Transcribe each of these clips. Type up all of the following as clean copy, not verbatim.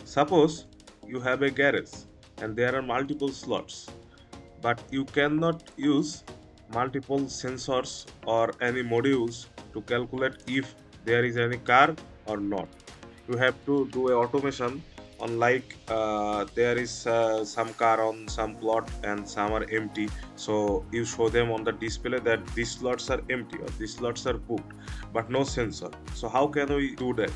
Suppose you have a garage and there are multiple slots, but you cannot use multiple sensors or any modules to calculate if there is any car or not. You have to do a automation on like there is some car on some plot and some are empty, so you show them on the display that these slots are empty or these slots are booked, but no sensor. So how can we do that?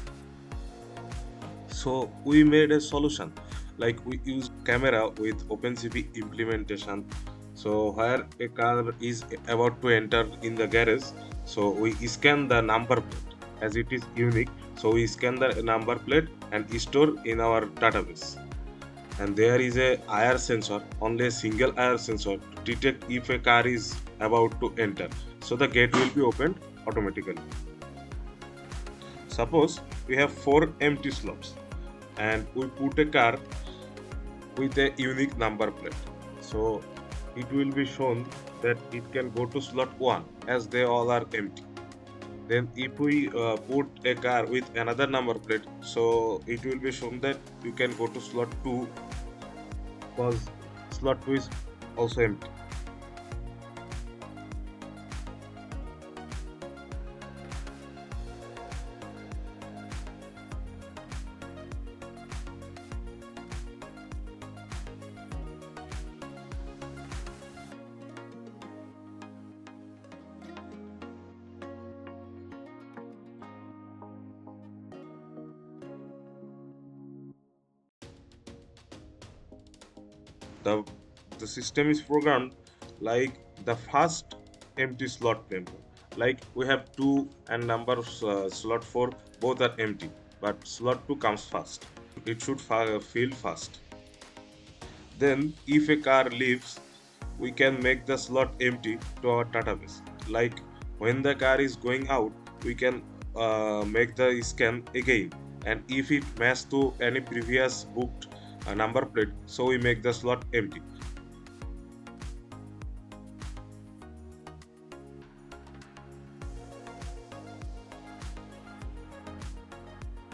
So we made a solution, like we use camera with OpenCV implementation. So where a car is about to enter in the garage, so we scan the number plate as it is unique. So we scan the number plate and store in our database. And there is a IR sensor, only a single IR sensor to detect if a car is about to enter. So the gate will be opened automatically. Suppose we have 4 empty slots and we put a car with a unique number plate. So it will be shown that it can go to slot 1 as they all are empty. Then if we put a car with another number plate, so it will be shown that you can go to slot 2 because slot 2 is also empty. The, the system is programmed like the first empty slot member. Like we have 2 and number slot 4 both are empty, but slot 2 comes first. It should fill fast. Then if a car leaves, we can make the slot empty to our database. Like when the car is going out, we can make the scan again, and if it matches to any previous booked number plate, so we make the slot empty.